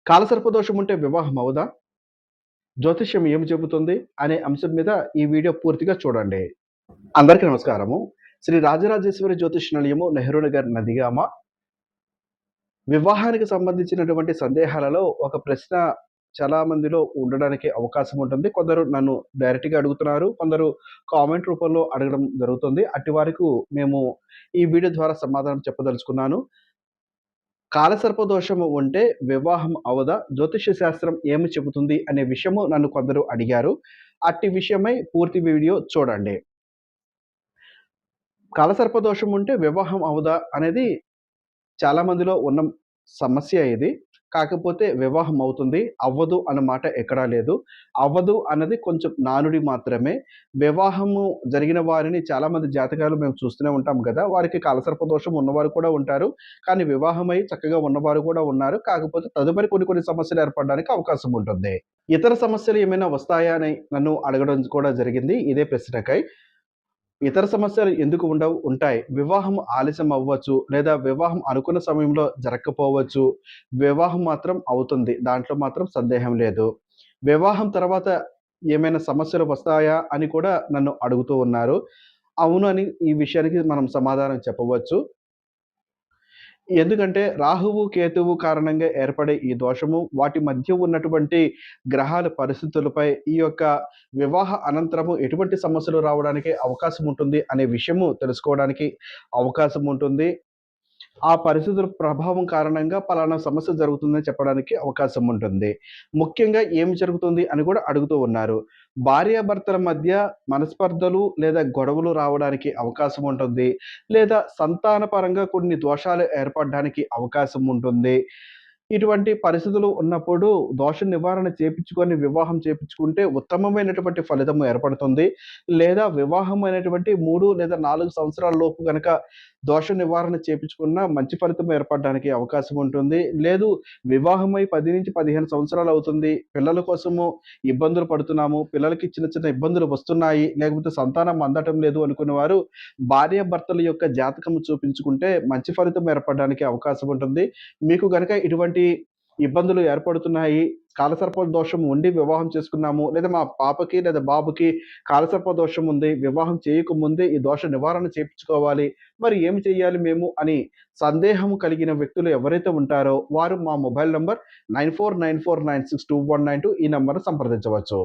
కాలసర్పదోషం ఉంటే వివాహం అవుదా? జ్యోతిష్యం ఏమి చెబుతుంది? అనే అంశం మీద ఈ వీడియో పూర్తిగా చూడండి. అందరికీ నమస్కారము. శ్రీ రాజరాజేశ్వరి జ్యోతిష్ నిలయము, నెహ్రూ నగర్, నందిగామ. వివాహానికి సంబంధించినటువంటి సందేహాలలో ఒక ప్రశ్న చాలా మందిలో ఉండడానికి అవకాశం ఉంటుంది. కొందరు నన్ను డైరెక్ట్‌గా అడుగుతున్నారు. కొందరు కామెంట్ రూపంలో అడగడం జరుగుతుంది. అట్టి వారికి మేము ఈ వీడియో ద్వారా సమాధానం చెప్పదలుచుకున్నాను. కాలసర్పదోషము ఉంటే వివాహం అవ్వదా? జ్యోతిష్య శాస్త్రం ఏమి చెబుతుంది అనే విషయము నన్ను కొందరు అడిగారు. అట్టి విషయమై పూర్తి వీడియో చూడండి. కాలసర్పదోషం ఉంటే వివాహం అవ్వదా అనేది చాలా మందిలో ఉన్న సమస్య ఇది. కాకపోతే వివాహం అవుతుంది. అవ్వదు అన్న మాట ఎక్కడా లేదు. అవ్వదు అన్నది కొంచెం నానుడి మాత్రమే. వివాహము జరిగిన వారిని చాలామంది జాతకాలు మేము చూస్తూనే ఉంటాం గదా! వారికి కాలసర్పదోషం ఉన్నవారు కూడా ఉంటారు. కానీ వివాహమై చక్కగా ఉన్నవారు కూడా ఉన్నారు. కాకపోతే తదుపరి కొన్ని సమస్యలు ఏర్పడడానికి అవకాశం ఉంటుంది. ఇతర సమస్యలు ఏమైనా వస్తాయా అని నన్ను అడగడం కూడా జరిగింది ఇదే ప్రశ్నకై. ఇతర సమస్యలు ఎందుకు ఉండవు? ఉంటాయి. వివాహం ఆలస్యం అవ్వచ్చు. లేదా వివాహం అనుకున్న సమయంలో జరగకపోవచ్చు. వివాహం మాత్రం అవుతుంది. దాంట్లో మాత్రం సందేహం లేదు. వివాహం తర్వాత ఏమైనా సమస్యలు వస్తాయా? అని కూడా నన్ను అడుగుతూ ఉన్నారు. అవును అని ఈ విషయానికి మనం సమాధానం చెప్పవచ్చు. ఎందుకంటే రాహువు, కేతువు కారణంగా ఏర్పడే ఈ దోషము, వాటి మధ్య ఉన్నటువంటి గ్రహాల పరిస్థితులపై ఈ యొక్క వివాహ అనంతరము ఎటువంటి సమస్యలు రావడానికి అవకాశం ఉంటుంది అనే విషయము తెలుసుకోవడానికి అవకాశం ఉంటుంది. ఆ పరిస్థితుల ప్రభావం కారణంగా పలానా సమస్య జరుగుతుందని చెప్పడానికి అవకాశం ఉంటుంది. ముఖ్యంగా ఏమి జరుగుతుంది అని కూడా అడుగుతూ ఉన్నారు. భార్యాభర్తల మధ్య మనస్పర్ధలు లేదా గొడవలు రావడానికి అవకాశం ఉంటుంది. లేదా సంతానపరంగా కొన్ని దోషాలు ఏర్పడడానికి అవకాశం ఉంటుంది. ఇటువంటి పరిస్థితులు ఉన్నప్పుడు దోష నివారణ చేపించుకొని వివాహం చేపించుకుంటే ఉత్తమమైనటువంటి ఫలితం ఏర్పడుతుంది. లేదా వివాహం అయినటువంటి 3 లేదా 4 సంవత్సరాల లోపు గనక దోష నివారణ చేపించుకున్న మంచి ఫలితం ఏర్పడడానికి అవకాశం ఉంటుంది. లేదు వివాహమై 10-15 సంవత్సరాలు అవుతుంది. పిల్లల కోసము ఇబ్బందులు పడుతున్నాము. పిల్లలకి చిన్న ఇబ్బందులు వస్తున్నాయి. లేకపోతే సంతానం అందటం లేదు అనుకునేవారు భార్యాభర్తల యొక్క జాతకము చూపించుకుంటే మంచి ఫలితం ఏర్పడడానికి అవకాశం ఉంటుంది. మీకు గనక ఇటువంటి ఇబ్బందులు ఏర్పడుతున్నాయి. కాలసర్ప దోషం ఉండి వివాహం చేసుకున్నాము. లేదా మా పాపకి లేదా బాబుకి కాలసర్ప దోషం ఉంది. వివాహం చేయకముందే ఈ దోష నివారణ చేపించుకోవాలి. మరి ఏమి చేయాలి మేము అని సందేహం కలిగిన వ్యక్తులు ఎవరైతే ఉంటారో వారు మా మొబైల్ నంబర్ 9494962192 ఈ నంబర్‌ను సంప్రదించవచ్చు.